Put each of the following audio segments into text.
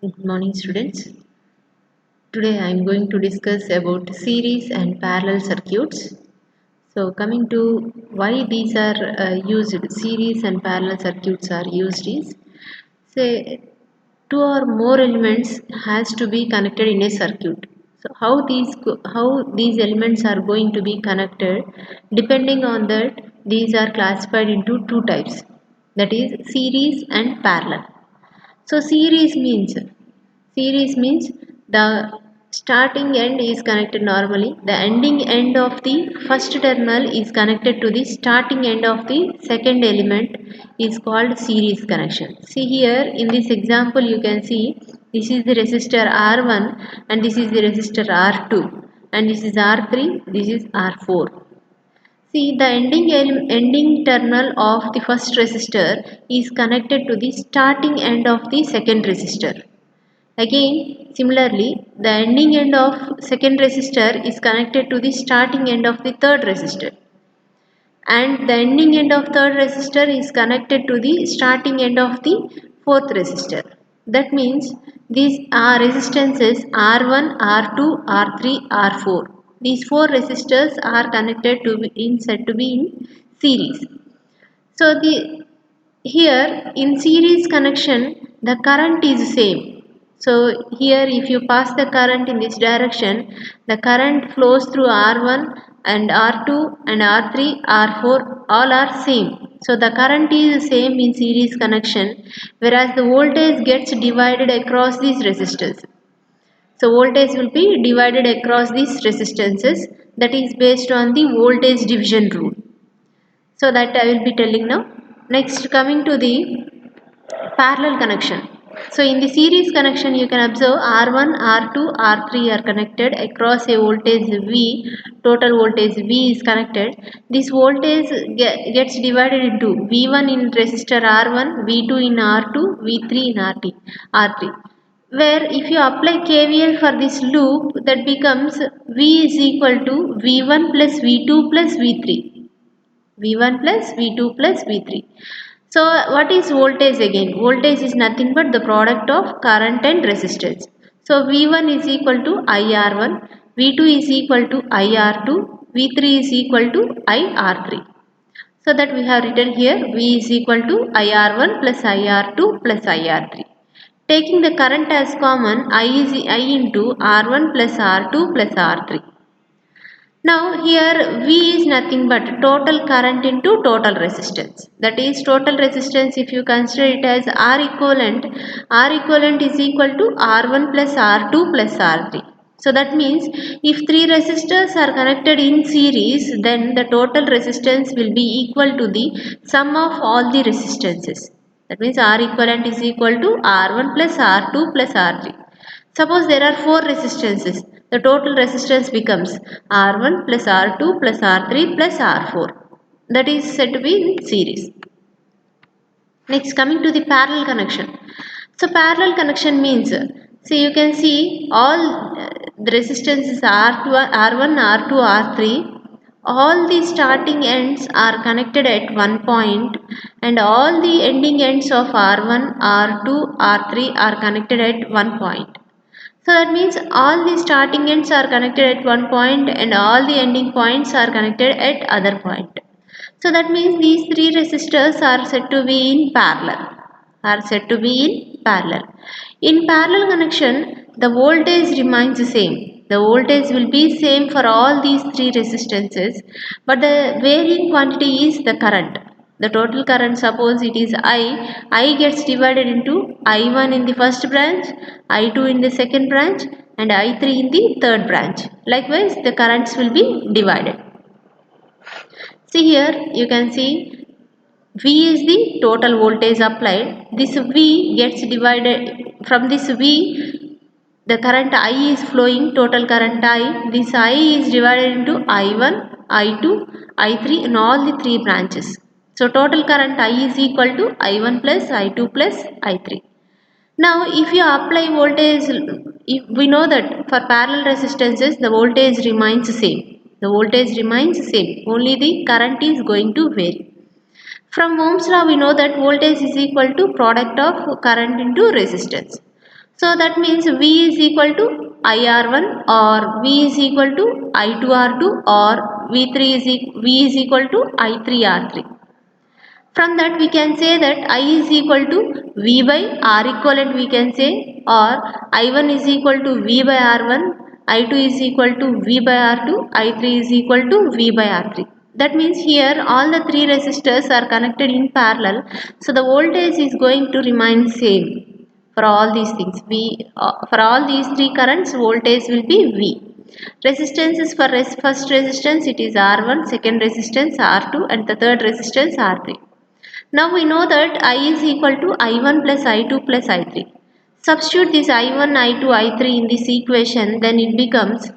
Good morning, students. Today I am going to discuss about series and parallel circuits. So, coming to why these are used, series and parallel circuits are used is, say, two or more elements has to be connected in a circuit. So, how these elements are going to be connected, depending on that, these are classified into two types. That is series and parallel. So series means the starting end is connected normally. The ending end of the first terminal is connected to the starting end of the second element is called series connection. See here in this example you can see this is the resistor R1 and this is the resistor R2 and this is R3, this is R4. See, the ending terminal of the first resistor is connected to the starting end of the second resistor. Again, similarly, the ending end of second resistor is connected to the starting end of the third resistor. And the ending end of third resistor is connected to the starting end of the fourth resistor. That means these are resistances R1, R2, R3, R4. These four resistors are connected to be said to be in series. So the here in series connection the current is same. So here if you pass the current in this direction, the current flows through R1 and R2 and R3, R4 all are same. So the current is same in series connection, whereas the voltage gets divided across these resistors. So voltage will be divided across these resistances, that is based on the voltage division rule. So that I will be telling now. Next, coming to the parallel connection. So in the series connection you can observe R1, R2, R3 are connected across a voltage V, total voltage V is connected. This voltage gets divided into V1 in resistor R1, V2 in R2, V3 in R3. Where if you apply KVL for this loop, that becomes V is equal to V1 plus V2 plus V3. V1 plus V2 plus V3. So what is voltage again? Voltage is nothing but the product of current and resistance. So V1 is equal to IR1, V2 is equal to IR2, V3 is equal to IR3. So that we have written here V is equal to IR1 plus IR2 plus IR3. Taking the current as common, I is I into R1 plus R2 plus R3. Now here V is nothing but total current into total resistance. That is total resistance, if you consider it as R equivalent is equal to R1 plus R2 plus R3. So that means if three resistors are connected in series, then the total resistance will be equal to the sum of all the resistances. That means R equivalent is equal to R1 plus R2 plus R3. Suppose there are four resistances. The total resistance becomes R1 plus R2 plus R3 plus R4. That is said to be in series. Next, coming to the parallel connection. So parallel connection means, so you can see all the resistances R2, R1, R2, R3. All the starting ends are connected at one point and all the ending ends of R1, R2, R3 are connected at one point. So that means all the starting ends are connected at one point and all the ending points are connected at other point. So that means these three resistors are said to be in parallel. Are said to be in parallel. In parallel connection, the voltage remains the same. The voltage will be same for all these three resistances, but the varying quantity is the current. The total current, suppose it is I gets divided into I1 in the first branch, I2 in the second branch and I3 in the third branch. Likewise, the currents will be divided. See here, you can see V is the total voltage applied. This V gets divided, from this V the current I is flowing, total current I. This I is divided into I1, I2, I3 in all the three branches. So total current I is equal to I1 plus I2 plus I3. Now if you apply voltage, if we know that for parallel resistances the voltage remains same. The voltage remains same, only the current is going to vary. From Ohm's law we know that voltage is equal to product of current into resistance. So that means V is equal to IR1 or V is equal to I2R2 or V is equal to I3R3. From that we can say that I is equal to V by R equivalent we can say, or I1 is equal to V by R1, I2 is equal to V by R2, I3 is equal to V by R3. That means here all the three resistors are connected in parallel, so the voltage is going to remain same for all these things. For all these three currents, voltage will be V. Resistance is for first resistance it is R1, second resistance R2 and the third resistance R3. Now we know that I is equal to I1 plus I2 plus I3. Substitute this I1, I2, I3 in this equation, then it becomes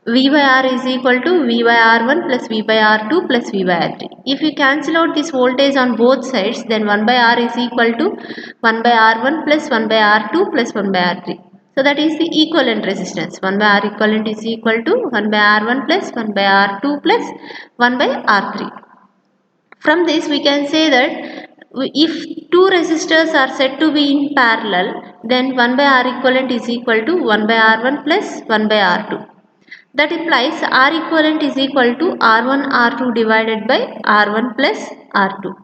V by R is equal to V by R1 plus V by R2 plus V by R3. If you cancel out this voltage on both sides, then 1 by R is equal to 1 by R1 plus 1 by R2 plus 1 by R3. So that is the equivalent resistance. 1 by R equivalent is equal to 1 by R1 plus 1 by R2 plus 1 by R3. From this we can say that if two resistors are said to be in parallel, then 1 by R equivalent is equal to 1 by R1 plus 1 by R2. That implies R equivalent is equal to R1 R2 divided by R1 plus R2.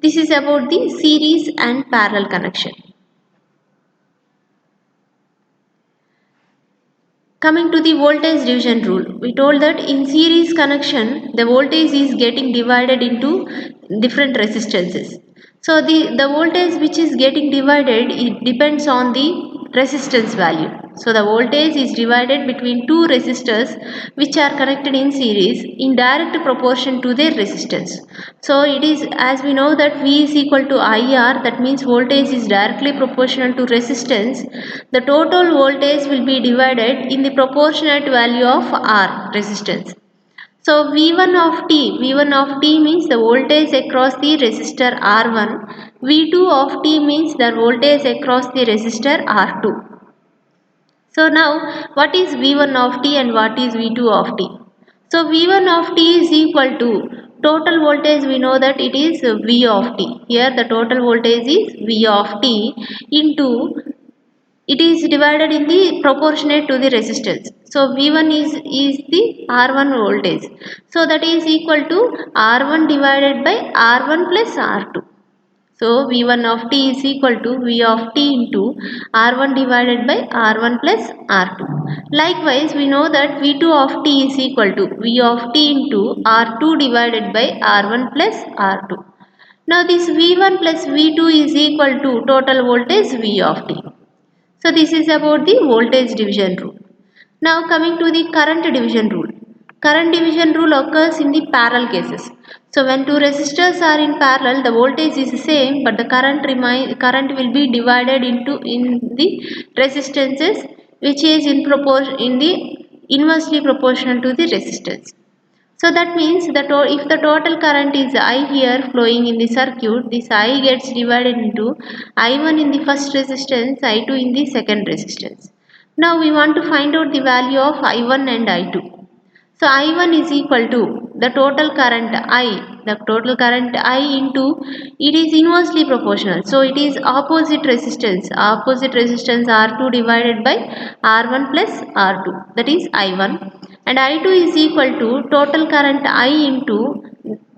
This is about the series and parallel connection. Coming to the voltage division rule, we told that in series connection the voltage is getting divided into different resistances. So the voltage which is getting divided, it depends on the resistance value. So the voltage is divided between two resistors which are connected in series in direct proportion to their resistance. So it is, as we know that V is equal to IR, that means voltage is directly proportional to resistance. The total voltage will be divided in the proportionate value of R resistance. So V1 of T means the voltage across the resistor R1, V2 of T means the voltage across the resistor R2. So now what is V1 of T and what is V2 of T? So V1 of T is equal to total voltage, we know that it is V of T. Here the total voltage is V of T into, it is divided in the proportionate to the resistance. So V1 is the R1 voltage. So that is equal to R1 divided by R1 plus R2. So V1 of T is equal to V of T into R1 divided by R1 plus R2. Likewise, we know that V2 of T is equal to V of T into R2 divided by R1 plus R2. Now this V1 plus V2 is equal to total voltage V of T. So this is about the voltage division rule. Now coming to the current division rule. Current division rule occurs in the parallel cases. So when two resistors are in parallel, the voltage is the same, but the current will be divided into in the resistances, which is in the inversely proportional to the resistance. So that means if the total current is I here flowing in the circuit, this I gets divided into I1 in the first resistance, I2 in the second resistance. Now we want to find out the value of I1 and I2. So I1 is equal to the total current I into, it is inversely proportional. So it is opposite resistance R2 divided by R1 plus R2, that is I1. And I2 is equal to total current I into,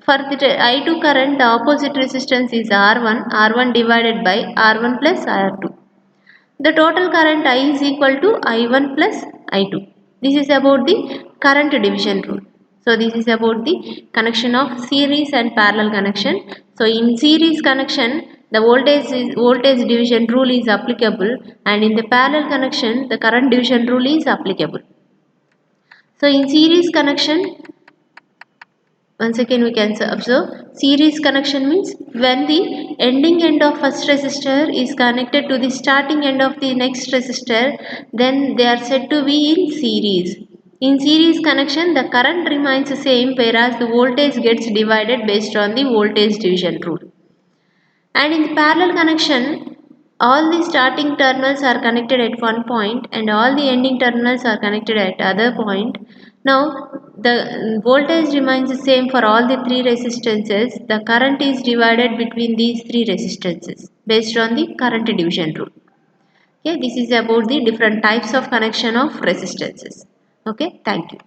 for the I2 current the opposite resistance is R1 divided by R1 plus R2. The total current I is equal to I1 plus I2. This is about the current division rule. So this is about the connection of series and parallel connection. So in series connection, the voltage division rule is applicable, and in the parallel connection, the current division rule is applicable. So in series connection, once again we can observe, series connection means when the ending end of first resistor is connected to the starting end of the next resistor, then they are said to be in series. In series connection, the current remains the same, whereas the voltage gets divided based on the voltage division rule. And in the parallel connection, all the starting terminals are connected at one point and all the ending terminals are connected at other point. Now the voltage remains the same for all the three resistances. The current is divided between these three resistances based on the current division rule. Okay, this is about the different types of connection of resistances. Okay, thank you.